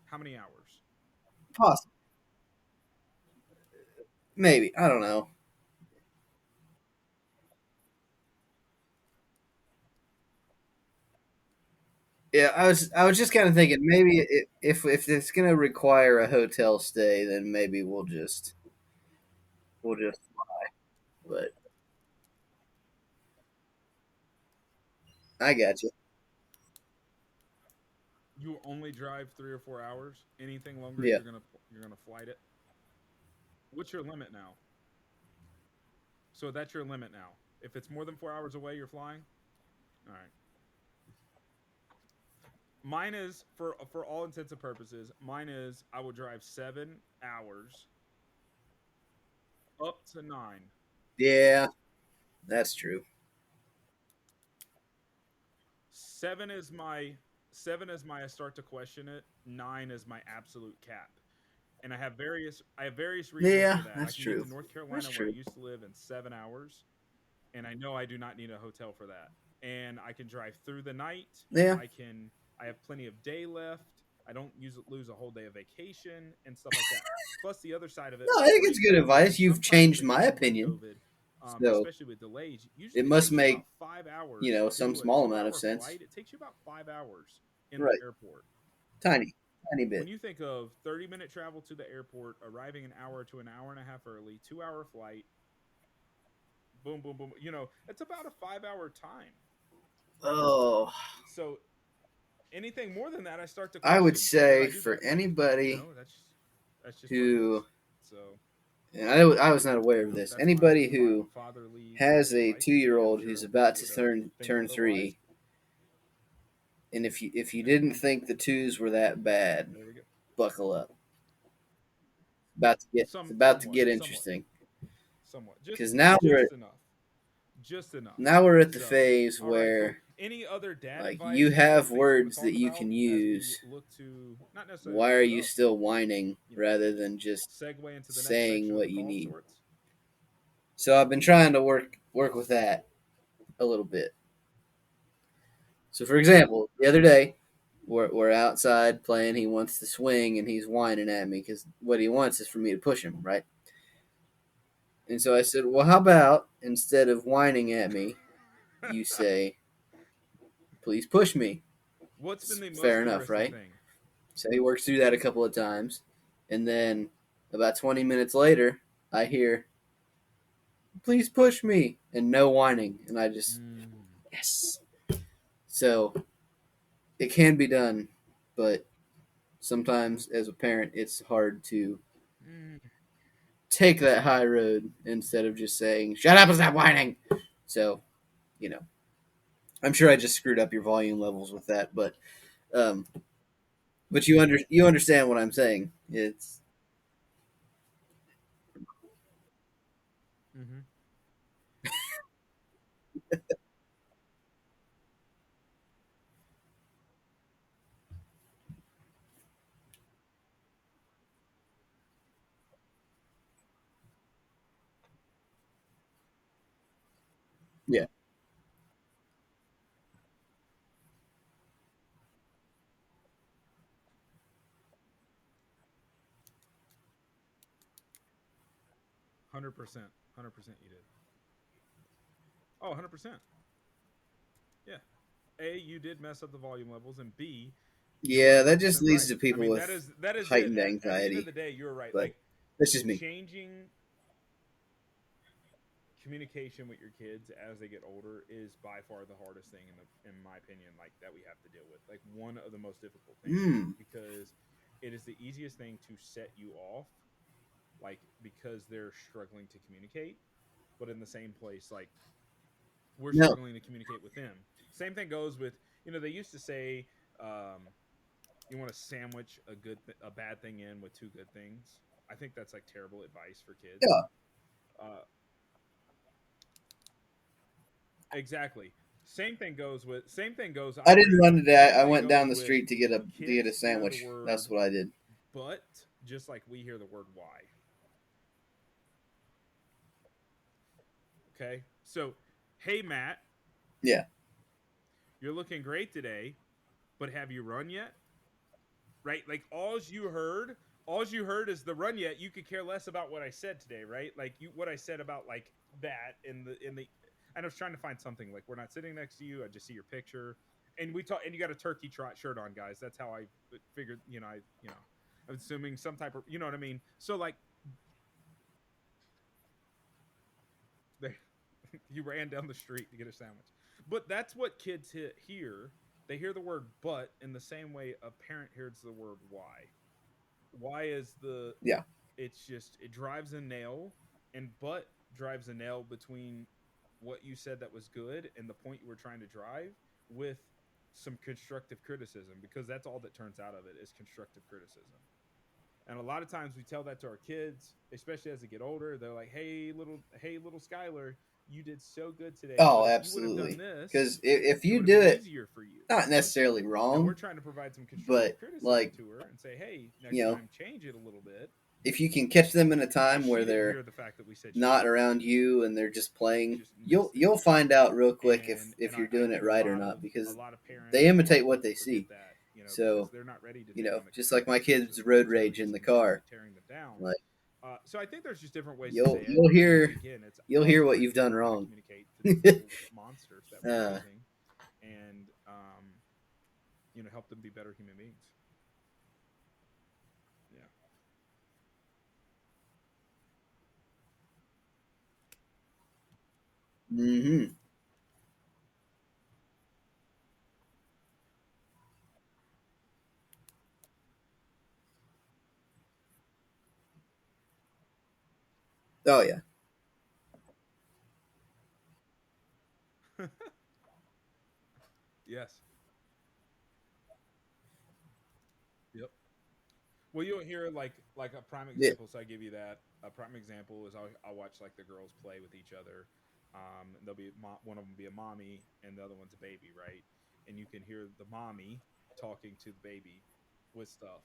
How many hours? Possible. Maybe I don't know. Yeah, I was just kind of thinking maybe if it's gonna require a hotel stay, then maybe we'll just. But I got you. You only drive 3 or 4 hours. Anything longer, Yeah. you're gonna flight it. What's your limit now? So that's your limit now. If it's more than 4 hours away, you're flying. All right. Mine is for all intents and purposes. Mine is I will drive 7 hours up to 9. Yeah, that's true. Seven is my 7 is my I start to question it. 9 is my absolute cap. And I have various reasons Yeah, for that. I that's can get true. to North That's Carolina where I true. used to live in 7 hours, and I know I do not need a hotel for that. And I can drive through the night. Yeah. I can. I have plenty of day left. I don't lose a whole day of vacation and stuff like that. Plus, the other side of it, No, I think it's good pre-COVID, advice. and You've sometimes changed my again with opinion, COVID, so especially with delays, it usually it must takes you about make 5 hours to some do a small amount of two-hour sense. flight. It takes you about 5 hours in the Right. airport. Tiny, tiny When bit. you think of 30-minute travel to the airport, arriving an hour to an hour and a half early, 2 hour flight, boom, boom, boom. It's about a 5 hour time. Oh, So anything more than that, I start to I would question. But say I do for get like, anybody that's just what it is. who, So and I was not aware of this. that's my Anybody who fatherly has a philosophy. I'm 2-year-old sure who's other about people to would think turn otherwise. 3, and if you didn't think the twos were that bad, There we go. buckle up. It's about to Somewhat, get somewhat, interesting somewhat. because Just enough. Just enough. now we're at the So, phase all right, cool. where Any other dad like you advice or have things you want to words that talk you about can as we use. look to not necessarily Why are wrap it you up, still but whining rather than just segue into the next saying section of the what you call of need? sorts? So I've been trying to work with that a little bit. So for example, the other day we're outside playing. He wants to swing and he's whining at me because what he wants is for me to push him, right? And so I said, well, how about instead of whining at me, you say, please push me. What's been It's the most fair enough, interesting right? thing? So he works through that a couple of times, and then about 20 minutes later, I hear, please push me, and no whining, and I just, Mm. yes. So it can be done, but sometimes as a parent, it's hard to Mm. take that high road instead of just saying, shut up and stop whining. So, you know, I'm sure I just screwed up your volume levels with that, um, but you understand what I'm saying. It's Mm-hmm. yeah, 100%. 100% you did. Oh, 100%. Yeah. A, you did mess up the volume levels, and B, you were yeah. That just 100% leads right. to I people mean, with that is it. heightened At the end of anxiety, the day, you're right. but Like that's just me. changing communication with your kids as they get older is by far the hardest thing in my opinion, like that we have to deal with. Like one of the most difficult things Hmm. because it is the easiest thing to set you off, like because they're struggling to communicate, but in the same place, like we're No. struggling to communicate with them. Same thing goes with, they used to say, you want to sandwich a bad thing in with two good things. I think that's like terrible advice for kids. Yeah. Uh, exactly. Same thing goes. I I didn't agree. run today. Same I thing went down goes the with street to get a kids hear the sandwich. That's word what I did. but just like we hear the word why. Okay. So, hey Matt, Yeah. you're looking great today, but have you run yet? Right? Like all you heard is the run yet. You could care less about what I said today, right? Like what I said about like that in the and I was trying to find something like we're not sitting next to you. I just see your picture, and we talk. And you got a turkey trot shirt on, guys. That's how I figured. I'm assuming some type of, you know what I mean. So like, they, you ran down the street to get a sandwich, but that's what kids hear. They hear the word "but" in the same way a parent hears the word "why." Why is the Yeah. it's just it drives a nail, and but drives a nail between what you said that was good and the point you were trying to drive with some constructive criticism, because that's all that turns out of it is constructive criticism. And a lot of times we tell that to our kids, especially as they get older. They're like, hey, little Skylar, you did so good today. But Oh, if you would have done absolutely. this, Because if it you would have do been it, easier for you. not necessarily And we're wrong, trying to provide some constructive but criticism like to her and say, hey, next you know, time, change it a little bit, if you can catch them in a because time she where didn't they're hear the fact that we said she not did it. around you and they're just She playing, just you'll missed it. you'll find out real quick And if you're I doing it think right or not a because lot of they parents imitate what they forget see. that, because So they're not ready to take on the just like my constructive kids criticism. road Instead, they're rage in just the immediately car, tearing them down. like So I think there's just different ways to you'll say it. you'll And hear again, it's you'll us hear what trying to you've done figure out how to wrong. communicate to these little monsters that we're uh, raising, and help them be better human beings. Yeah. hmm Oh yeah, Yes. Yep. Well, you'll hear like a prime yeah, example. So I give you that. A prime example is I'll watch like the girls play with each other. They'll be one of them be a mommy and the other one's a baby, right? And you can hear the mommy talking to the baby with stuff,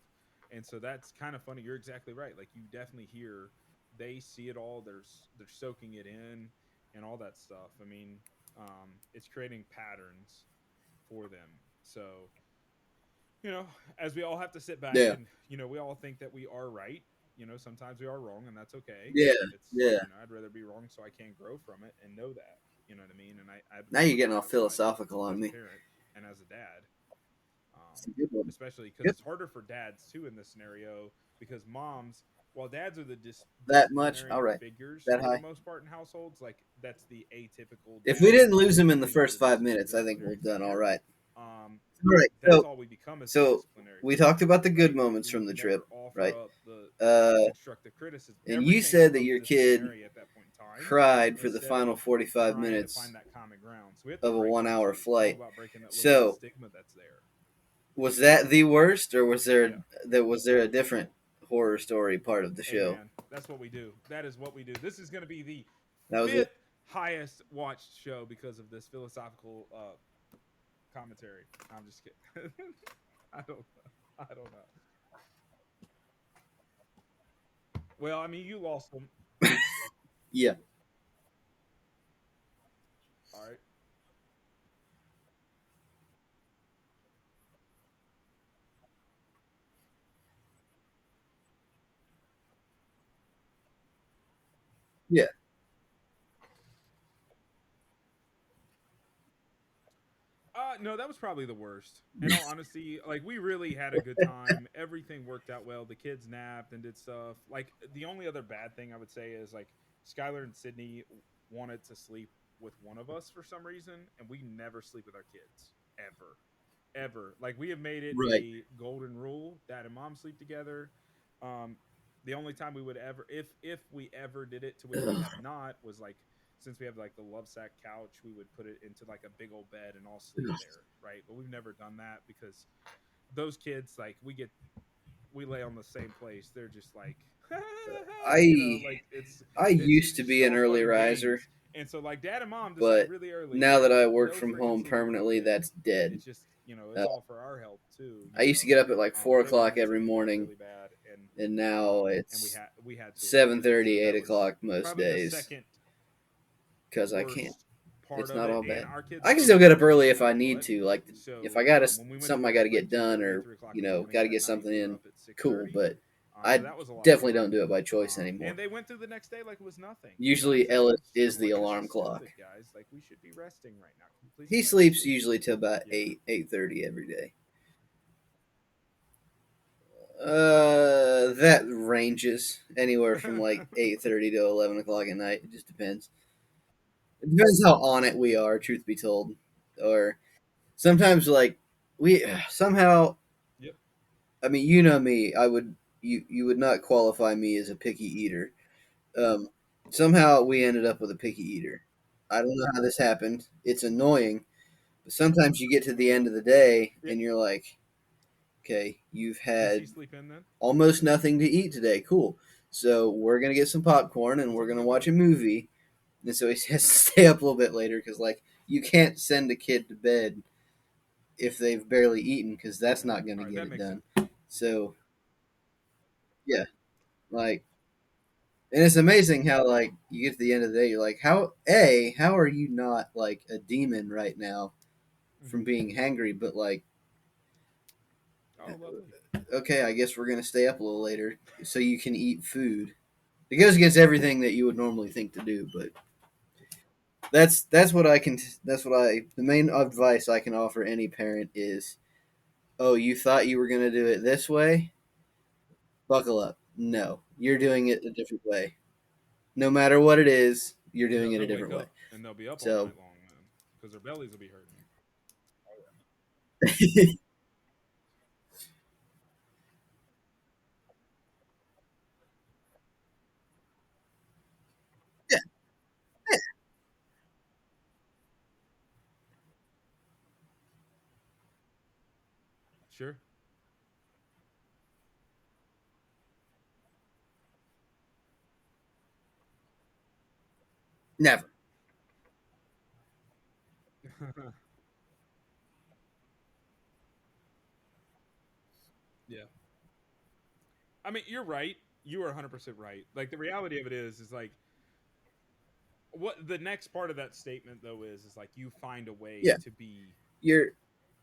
and so that's kind of funny. You're exactly right. Like you definitely hear they see it all. They're soaking it in and all that stuff. I mean, it's creating patterns for them. So you know, as we all have to sit back yeah, and, we all think that we are right. Sometimes we are wrong, and that's okay. yeah, It's, yeah. I'd rather be wrong so I can grow from it and know that. You know what I mean? And I Now you're want getting that all out of my philosophical on as a me. parent and as a dad. Um, It's a good one. Especially because Yep. it's harder for dads too in this scenario, because moms, while dads are the That much. All disciplinary right. figures That for the high. most part in households, like that's the atypical If we dad didn't lose him in the being first the 5 minutes, I think we're disciplinary done. All figure. right. Um, All right. that's all we become as the So disciplinary we talked figure, about the good right? moments We from the never trip, offer right? up the Uh, constructive criticism. and you Everything said that becomes your kid disciplinary at that point in time, cried for the instead final of 45 trying to minutes find that common ground. So we have to of a break one that hour too. It's all flight. about breaking that little bit of So stigma that's there. was that the worst, or Yeah. was there a different horror story part of the Hey show? man, that's what we do. That is what we do. This is going to be the That was it. fifth highest watched show because of this philosophical commentary. I'm just kidding. I don't know. I don't know. Well, I mean, you lost them. Yeah. All right. Yeah. No, that was probably the worst. In all honesty, like we really had a good time. Everything worked out well. The kids napped and did stuff. Like the only other bad thing I would say is like Skylar and Sydney wanted to sleep with one of us for some reason, and we never sleep with our kids ever, ever. Like we have made it Right. a golden rule: dad and mom sleep together. Um, the only time we would ever, if we ever did it, to which we Ugh. have not, was like since we have like the love sack couch, we would put it into like a big old bed and all sleep there, right? But we've never done that because those kids, like we lay on the same place. They're just like, I like it's I it's used to just be an all early fun and riser, games. And so like dad and mom decide but really early, now like that I work no from freaking home sleeping with our permanently, kids. that's dead. It's just Uh, it's all for our health too. I used to get up at like four But they were o'clock wanting every to do it morning, really bad, and now and it's we had to seven eventually. So thirty, eight that was o'clock most probably the days second because I can't. worst part It's of not it. all And bad. our kids I are can old still get enough up to early know if I better need what. to. Like if I So got when we went to something I bed got to at like get two done, thirty, or 3 o'clock in the morning got to that get night, something we were in. up at six Cool, thirty. but So I that was a lot of definitely fun. don't do it by choice And anymore. they went through the next day like it was nothing. Usually Instead of Ellis us, is I'm the like, this alarm is clock. stupid, guys. Like we should be resting right now. Can you please He go back to sleeps sleep? usually till about Yeah. 8:30 every day. That ranges anywhere from like 8:30 to 11 o'clock at night. It just depends. It depends how on it we are, truth be told. Or sometimes like we somehow. Yep. I mean, you know me. You would not qualify me as a picky eater. Um, Somehow we ended up with a picky eater. I don't know how this happened. It's annoying, But sometimes you get to the end of the day Yeah. and you're like, okay, you've Does he had sleep in then? almost nothing to eat today. Cool. So we're gonna get some popcorn and That's a we're good gonna way to watch go. a movie. And so he has to stay up a little bit later because like you can't send a kid to bed if they've barely eaten because that's Okay. not gonna All right. get That it makes done. sense. So yeah, like, and it's amazing how like you get to the end of the day, you're like, how are you not like a demon right now from Hmm. being hangry? But like, Oh, lovely. okay, I guess we're gonna stay up a little later so you can eat food. It goes against everything that you would normally think to do, but that's what I can. That's what I. The main advice I can offer any parent is, oh, you thought you were gonna do it this way? Buckle up. No, you're doing it a different way. No matter what it is, you're And doing it a they'll wake different way. up and they'll be up all So night long then because their bellies will be hurting. yeah, Sure. never. Yeah. I mean, you're right. You are 100% right. Like the reality of it is like what the next part of that statement though is like you find a way Yeah, to be you're.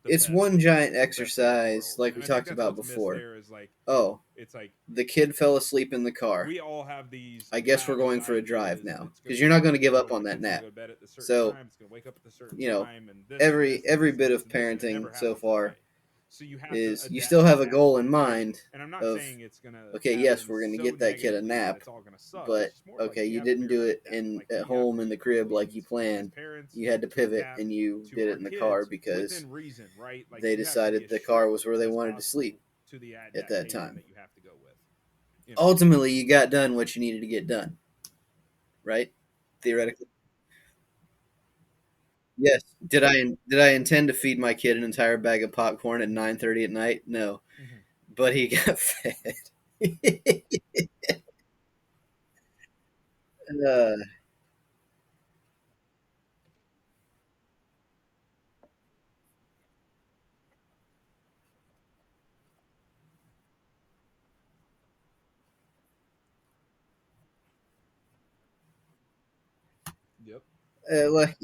the It's best one giant the best of both exercise, worlds. like we And I think talked that's about what's missed before. there is like Oh, it's like the kid fell asleep in the car. we all have these I guess we're childhood going for a drive ideas now that's going because to you're be not going to like, give up oh, the on that kid's going to nap. go to bed at a certain So time, it's going to wake up at a certain you know, time, and this and this and every this and bit this of and this, and it never parenting so happens that way. far So you have to is you still have a adapt goal in to it, right? mind And I'm not of saying it's going to okay, yes, happen we're going to so get that kid a negatively that nap, it's all going to suck. It's but just more like okay, we you have to didn't figure do out how to it adapt. in Like at we have home in the to crib like you learn as planned. parents You had to to pivot adapt and you to did it our in the car kids because within reason, right? Like they you have to be decided as the car was strict where they as wanted to sleep possible to the at that adaptation time. that you have to go with. You know. Ultimately, you got done what you needed to get done, right? Theoretically. Yes. Did I intend to feed my kid an entire bag of popcorn at 9:30 at night? No, Hmm. but he got fed. uh, Yep. like,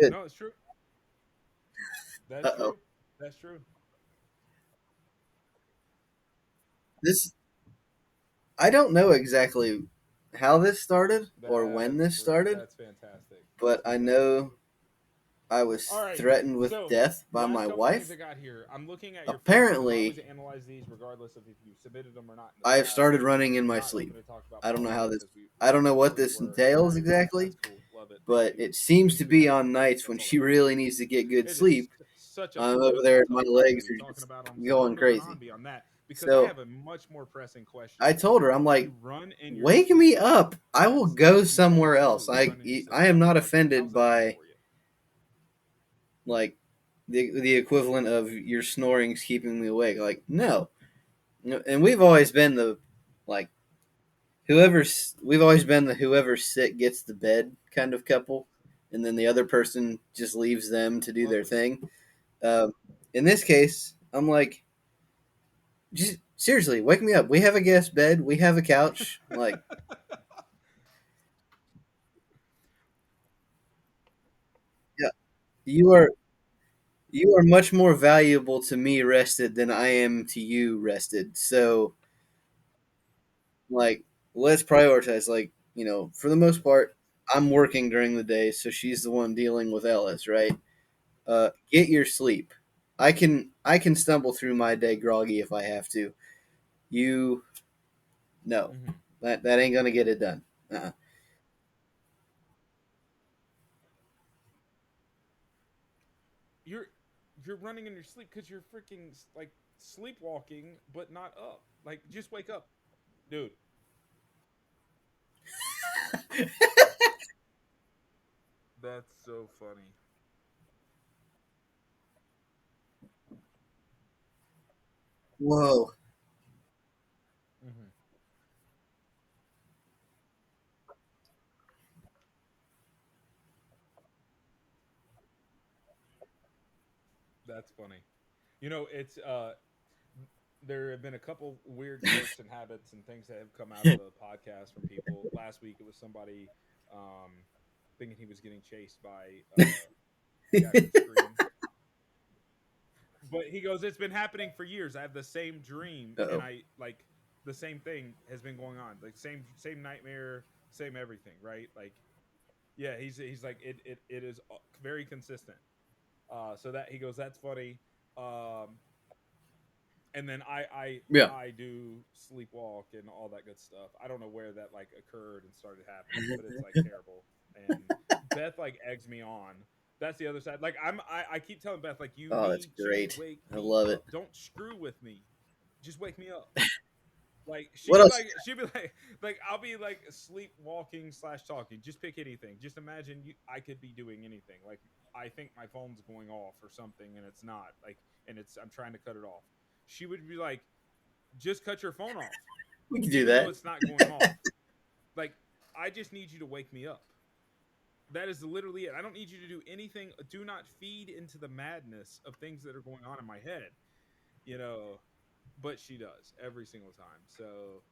good. No, it's true. That's Uh oh. true. That's true. This I don't know exactly how this started or when this started, That's fantastic. but That's I fantastic. know I All was right. threatened with So death by last my couple things wife. I got here. I'm looking at your Facebook. I always Apparently, analyze these regardless of if you submitted them or not in I the have past. started running in I'm my not open sleep. to talk about I don't know how politics this. because I don't know we what already this were. entails And exactly, that's cool. Love it. Thank but you. it seems Makes to me be happy. on nights when That's all she that matters. really needs to get good It is sleep. such a I'm over pivotal, there, my tough topic legs to are be talking just about on. So we're going moving crazy. on beyond that because I So have a much more pressing question I for you. told her, I'm You like, run in your wake sleep. me up. I will That's go you said somewhere else. two. You run in your sleep. I am That's not one. offended How's that going by for you? like the equivalent of your snoring's keeping me awake. Like, no. And we've always been the like we've always been the whoever's sick gets the bed kind of couple, and then the other person just leaves them to do their Lovely. thing. Um, in this case, I'm like, just seriously, wake me up. We have a guest bed. We have a couch. Like, yeah, you are you are much more valuable to me rested than I am to you rested. So, like, let's prioritize. Like, for the most part, I'm working during the day, so she's the one dealing with Ellis, right? Get your sleep. I can stumble through my day groggy if I have to. You no, Hmm. that ain't gonna get it done. Uh-uh. you're you're running in your sleep because you're freaking like sleepwalking, but not up. Like just wake up, dude. That's so funny. Whoa. Hmm. That's funny. You know, it's there have been a couple weird quirks and habits and things that have come out of the podcast from people. Last week it was somebody um, thinking he was getting chased by a guy from Scream. But he goes, it's been happening for years. I have the same dream, and Uh-oh. I like the same thing has been going on, like same nightmare, same everything, right? Like, yeah, he's like it is very consistent. So that he goes, that's funny. Um, and then Yeah. I do sleepwalk and all that good stuff. I don't know where that like occurred and started happening, but it's like terrible. And Beth like eggs me on. That's the other side. Like I keep telling Beth like you Oh, that's need to great. wake I me love it. up. Don't screw with me. Just wake me up. Like What else? she'd be like I'll be like sleepwalking slash talking. Just pick anything. Just imagine I could be doing anything. Like I think my phone's going off or something and it's not. Like and it's I'm trying to cut it off. She would be like, just cut your phone off, We can do even though that. it's not going off. Like I just need you to wake me up. That is literally it. I don't need you to do anything. Do not feed into the madness of things that are going on in my head. You know, but she does every single time. So,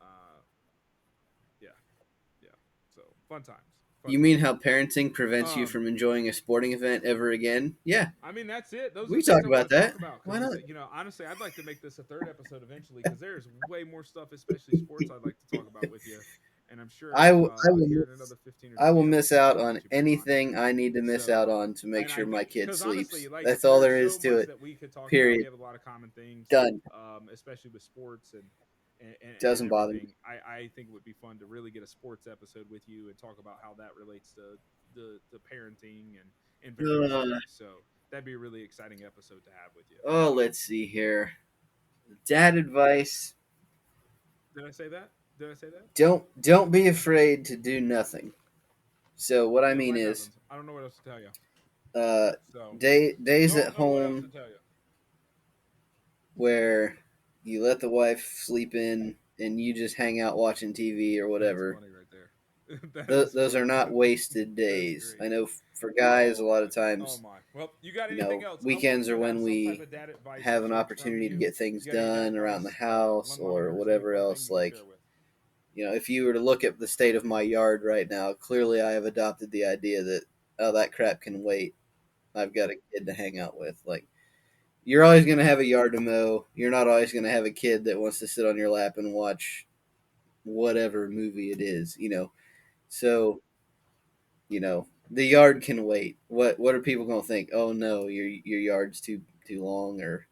uh, yeah, yeah. So fun times, fun You mean times. how parenting prevents you Um, from enjoying a sporting event ever again? Yeah, I mean that's it. Those are we the can things talk I want about to talk that. about Why because not? you know honestly I'd like to make this a third episode eventually because there's way more stuff, especially sports, I'd like to talk about with you, and I'm sure I will here in miss another 15 or I will 20 miss episodes out we'll on get you back on here. anything I need to miss out So, on to make and I sure my think kid because honestly, sleeps. like That's all there's there is so to much it. that we could talk about. We Period. have a lot of common things, Done. especially with sports and Doesn't bother me. everything. I think it would be fun to really get a sports episode with you and talk about how that relates to the parenting and various Uh, things. So that'd be a really exciting episode to have with you. oh, let's see here. Dad advice: Did I say that? Did I say that? don't be afraid to do nothing. So what I Yeah, mean life is, happens. I don't know what else to tell you. uh, So days at don't know what else to home tell you. where you let the wife sleep in and you just hang out watching TV or That's whatever. funny right there. That is Those are funny. not wasted That's days. great. I know for guys, a Oh lot my. of Oh times, my. Well, you got anything else? I want weekends are to have when some type we of dad advice have an shared from opportunity to you. get things You got any dad done around the advice? house One line or or is there any whatever fun thing else. you can Like, share with? if you were to look at the state of my yard right now, clearly I have adopted the idea that, oh, that crap can wait. I've got a kid to hang out with. Like, you're always going to have a yard to mow. You're not always going to have a kid that wants to sit on your lap and watch whatever movie it is. So, the yard can wait. What are people going to think? Oh no, your yard's too long, or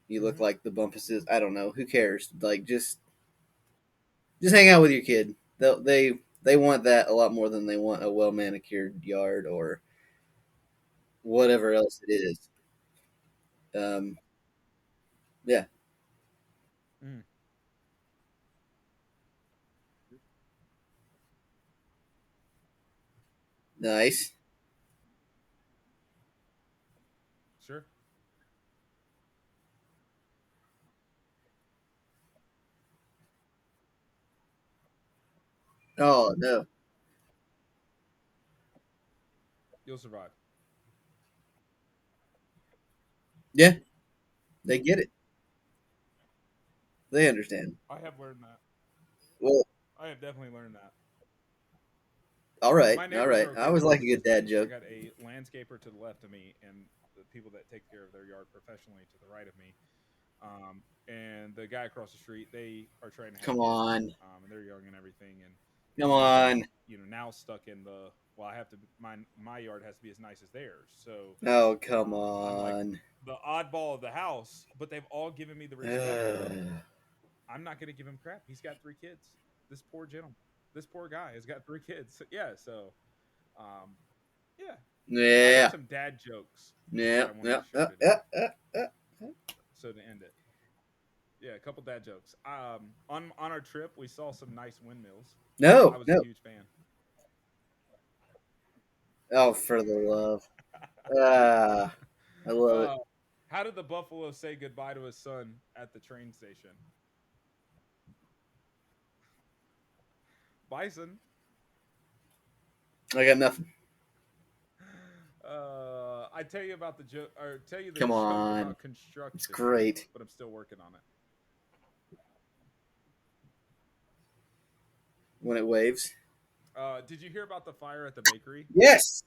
you look Mm-hmm. like the Bumpuses. I don't know. Who cares? Like, just hang out with your kid. They want that a lot more than they want a well manicured yard or whatever else it is. Um, yeah, Mm, nice. sure. Oh no, You'll survive. yeah, they get it. They understand. I have learned that. Well, I have definitely learned that. all right, My all neighbors right. are I okay. always They're like willing a to touch good dad base. I joke. got a landscaper to the left of me, and the people that take care of their yard professionally to the right of me. And the guy across the street, they are trying to have Come kids, on, and they're young and everything. And come he's on. now stuck in the well. I have to my yard has to be as nice as theirs. So Oh, come I'm like on. the oddball of the house, but they've all given me the respect of I'm not going to give him crap. He's got 3 kids. This poor gentleman, this poor guy has got 3 kids. Yeah, so um, yeah, I got Yeah, some dad jokes that yeah, I wanted yeah, to share yeah, today. yeah, yeah, yeah. So to end it, yeah, a couple dad jokes. On our trip, we saw some nice windmills. I No, was a no. huge fan. Oh, for the love. Ah, I love it. uh, how did the buffalo say goodbye to his son at the train station? Bison. I got nothing. I tell you about the joke, or tell you the Come joke on. about It's construction, great. but I'm still working on it. When it waves. Did you hear about the fire at the bakery? Yes.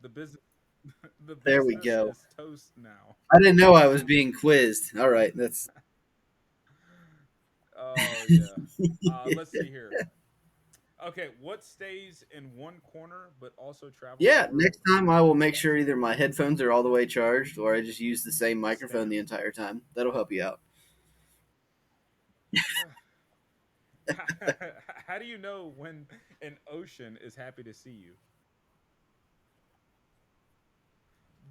The business, the There we business go. is toast now. I didn't know I was being quizzed. All right. That's. Oh yeah. Let's see here. Okay, what stays in one corner but also travels Yeah. the Next room? time I will make sure either my headphones are all the way charged or I just use the same microphone Stamp. the entire time. That'll help you out. How do you know when an ocean is happy to see you?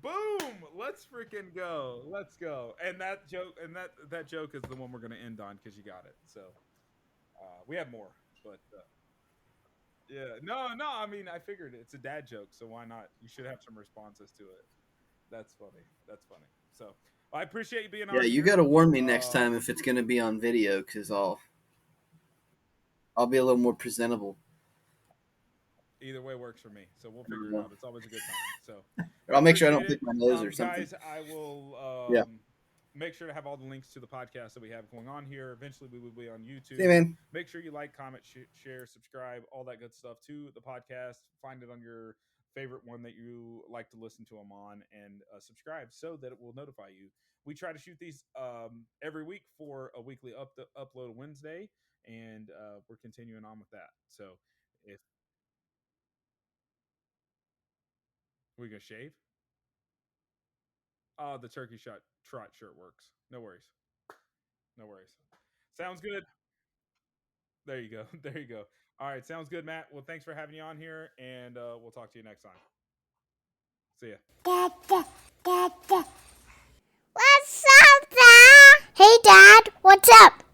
Boom! Let's freaking go. Let's go. And that joke is the one we're gonna end on because you got it. So we have more, but yeah, no, no. I mean, I figured it's a dad joke, so why not? You should have some responses to it. That's funny. That's funny. So I appreciate you being Yeah, on you here. got to warn me next time if it's going to be on video because I'll be a little more presentable. Either way works for me. So we'll I don't figure it know. out. It's always a good time. So Or I I'll make sure I appreciate don't it. pick my nose or something. Guys, I will Yeah. make sure to have all the links to the podcast that we have going on here. Eventually, we will be on See you, YouTube. man. Make sure you like, comment, share, subscribe, all that good stuff to the podcast. Find it on your favorite one that you like to listen to them on and subscribe so that it will notify you. We try to shoot these every week for a weekly upload Wednesday, and we're continuing on with that. So if we gonna shave, the turkey shot trot shirt works. No worries. No worries. Sounds good. There you go. There you go. All right. Sounds good, Matt. Well, thanks for having you on here, and we'll talk to you next time. See ya. What's up, Dad? Hey, Dad, what's up?